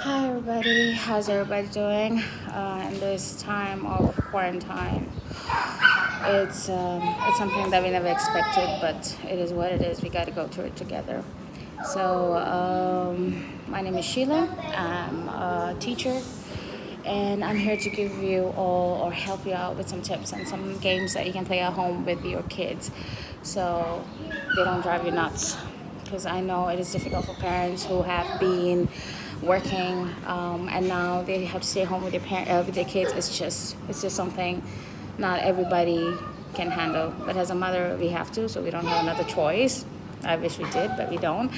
Hi everybody, how's everybody doing in this time of quarantine? It's something that we never expected, but it is what it is. We got to go through it together. My name is Sheila. I'm a teacher, and I'm here to give you all or help you out with some tips and some games that you can play at home with your kids, so they don't drive you nuts. Because I know it is difficult for parents who have been working and now they have to stay home with with their kids. It's just something not everybody can handle. But as a mother, we have to, so we don't have another choice. I wish we did, but we don't.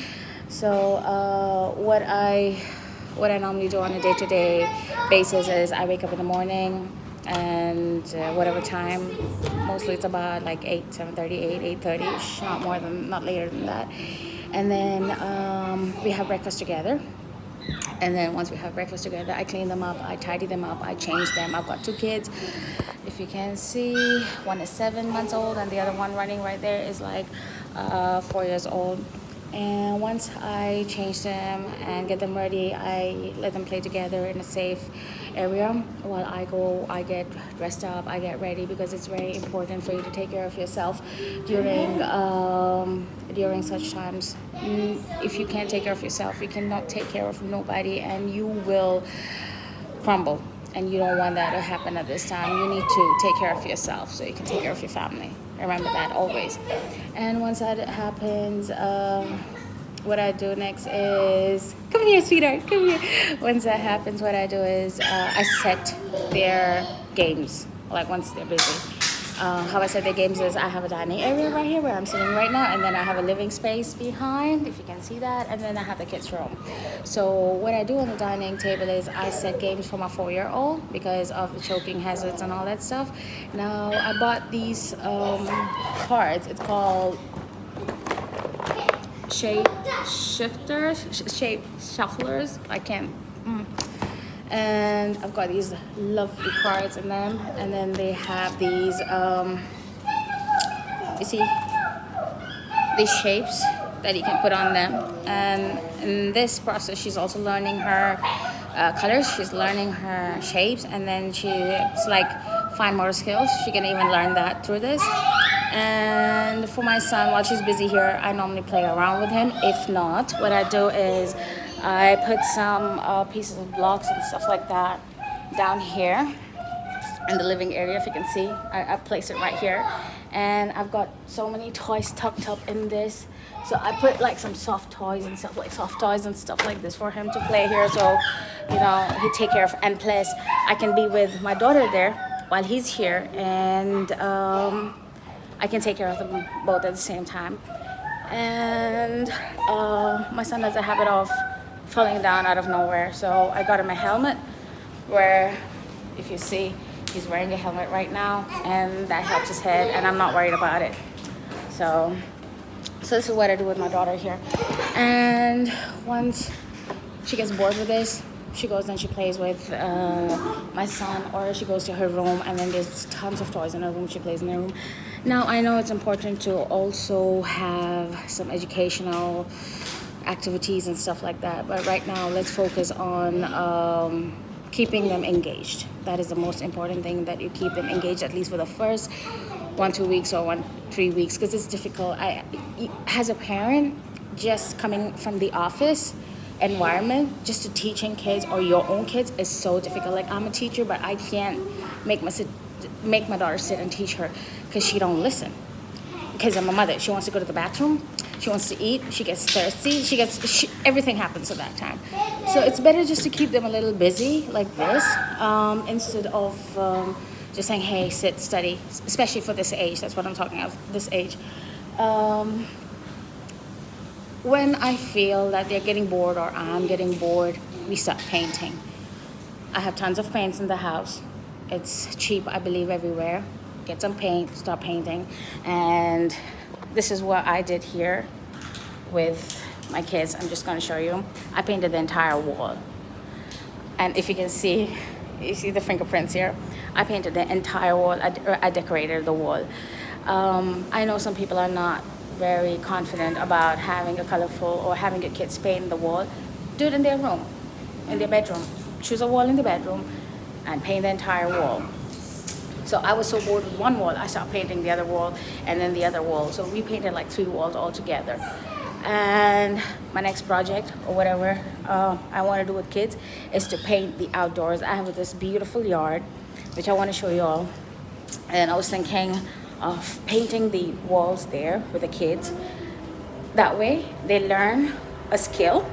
So what I normally do on a day-to-day basis is I wake up in the morning and whatever time, mostly it's about like 8, 7:30, 8, 8:30, not later than that. And then we have breakfast together. And then once we have breakfast together, I clean them up, I tidy them up, I change them. I've got 2 kids. If you can see, one is 7 months old and the other one running right there is like 4 years old. And once I change them and get them ready, I let them play together in a safe area while I get dressed up, I get ready, because it's very important for you to take care of yourself during such times. If you can't take care of yourself, you cannot take care of nobody, and you will crumble. And you don't want that to happen at this time. You need to take care of yourself so you can take care of your family. Remember that always. And once that happens, what I do next is, come here, sweetheart, come here. Once that happens, what I do is I set their games, like once they're busy. How I set their games is I have a dining area right here where I'm sitting right now, and then I have a living space behind, if you can see that, and then I have the kids' room. So what I do on the dining table is I set games for my 4-year-old because of the choking hazards and all that stuff. Now I bought these cards. It's called shape shufflers. I can't. And I've got these lovely cards in them, and then they have these you see these shapes that you can put on them. And in this process, she's also learning her colors, she's learning her shapes, and then it's like fine motor skills. She can even learn that through this. And for my son, while she's busy here, I normally play around with him. If not, what I do is I put some pieces of blocks and stuff like that down here in the living area. If you can see, I place it right here. And I've got so many toys tucked up in this. So I put like some soft toys and stuff like this for him to play here. So, he take care of. And plus, I can be with my daughter there while he's here. And I can take care of them both at the same time. And my son has a habit of falling down out of nowhere, so I got him a helmet, where if you see, he's wearing a helmet right now, and that helps his head, and I'm not worried about it. So this is what I do with my daughter here. And once she gets bored with this, she goes and she plays with my son, or she goes to her room, and then there's tons of toys in her room. She plays in her room. Now, I know it's important to also have some educational activities and stuff like that, but right now let's focus on keeping them engaged. That is the most important thing, that you keep them engaged at least for the first 1-2 weeks or 3 weeks, because it's difficult. As a parent, just coming from the office environment, just to teaching kids or your own kids is so difficult. Like, I'm a teacher, but I can't make my daughter sit and teach her, because she don't listen. Because I'm a mother. She wants to go to the bathroom, she wants to eat, she gets thirsty, everything happens at that time. So it's better just to keep them a little busy like this, instead of just saying, hey, sit, study, especially for this age. That's what I'm talking about, this age. When I feel that they're getting bored or I'm getting bored, we start painting. I have tons of paints in the house. It's cheap, I believe, everywhere. Get some paint, start painting. And this is what I did here with my kids. I'm just going to show you. I painted the entire wall. And if you can see, you see the fingerprints here. I painted the entire wall. I decorated the wall. I know some people are not very confident about having a colorful or having your kids paint the wall. Do it in their room. in their bedroom. Choose a wall in the bedroom and paint the entire wall. So I was so bored with one wall, I started painting the other wall and then the other wall. So we painted like 3 walls all together. And my next project or whatever I want to do with kids is to paint the outdoors. I have this beautiful yard, which I want to show you all. And I was thinking of painting the walls there with the kids. That way they learn a skill,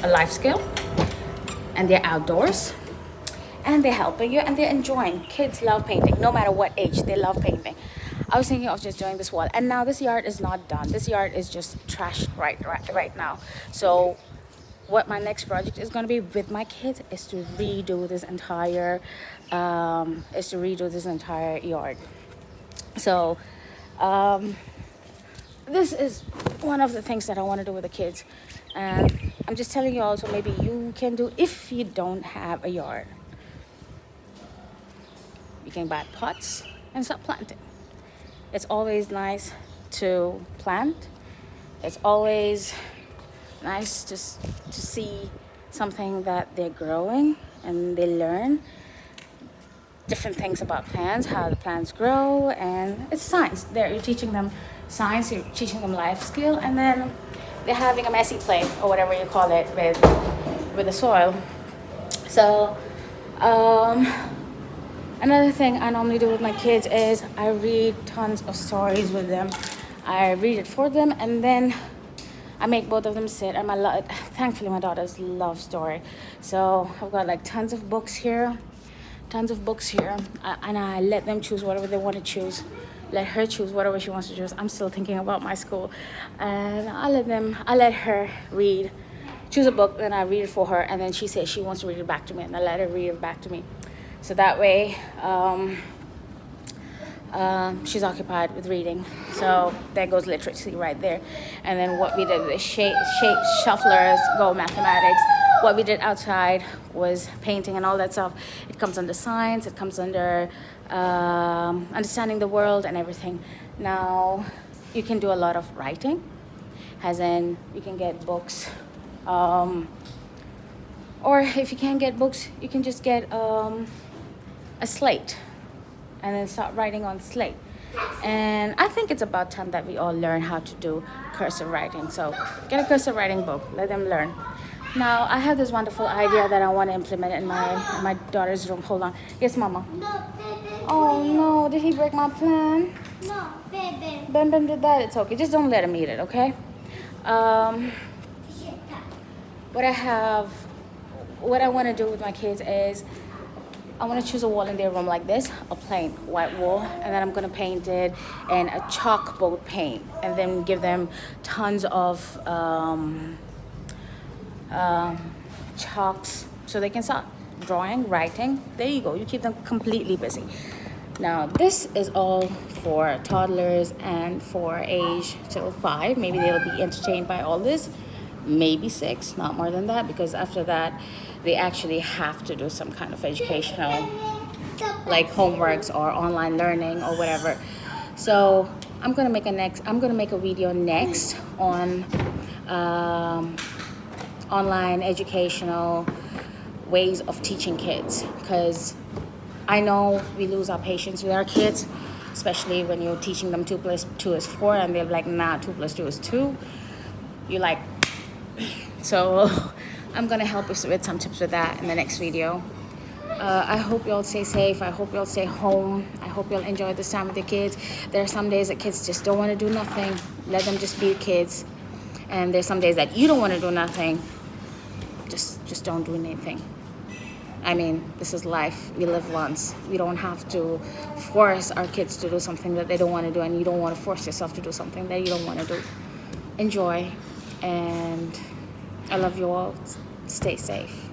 a life skill, and they're outdoors. And they're helping you and they're enjoying. Kids love painting, no matter what age, they love painting. I was thinking of just doing this wall. And now this yard is not done. This yard is just trashed right now. So what my next project is going to be with my kids is to redo this entire yard. So this is one of the things that I want to do with the kids. And I'm just telling you also, maybe you can do if you don't have a yard. You can buy pots and start planting. It's always nice to plant. It's always nice to see something that they're growing and they learn different things about plants, how the plants grow, and it's science. There, you're teaching them science, you're teaching them life skill, and then they're having a messy play or whatever you call it with the soil. So another thing I normally do with my kids is I read tons of stories with them. I read it for them and then I make both of them sit. And thankfully my daughters love story. So I've got like tons of books here. And I let them choose whatever they want to choose. Let her choose whatever she wants to choose. I'm still thinking about my school. And I let her choose a book, then I read it for her. And then she says she wants to read it back to me and I let her read it back to me. So that way, she's occupied with reading. So there goes literacy right there. And then what we did with shapes, shufflers, go mathematics. What we did outside was painting and all that stuff. It comes under science. It comes under understanding the world and everything. Now, you can do a lot of writing, as in you can get books. Or if you can't get books, you can just get a slate and then start writing on slate. And I think it's about time that we all learn how to do cursive writing. So get a cursive writing book, let them learn. Now I have this wonderful idea that I want to implement in my daughter's room. Hold on. Yes, Mama. No, baby. Oh no, did he break my plan? No, baby. Ben did that. It's okay. Just don't let him eat it, okay? What I want to do with my kids is I want to choose a wall in their room like this, a plain white wall, and then I'm going to paint it in a chalkboard paint, and then give them tons of chalks so they can start drawing, writing. There you go. You keep them completely busy. Now, this is all for toddlers and for age till 5. Maybe they'll be entertained by all this. Maybe 6, not more than that, because after that, they actually have to do some kind of educational, like homeworks or online learning or whatever. So I'm gonna make a video next on online educational ways of teaching kids, because I know we lose our patience with our kids, especially when you're teaching them 2 + 2 is 4 and they're like, nah, 2 + 2 is 2. You're like, so I'm gonna help us with some tips with that in the next video. I hope you all stay safe. I hope you all stay home. I hope you'll enjoy this time with the kids. There are some days that kids just don't want to do nothing. Let them just be kids. And there's some days that you don't want to do nothing. Just don't do anything. I mean, this is life. We live once. We don't have to force our kids to do something that they don't want to do, and you don't want to force yourself to do something that you don't want to do. Enjoy, and I love you all. Stay safe.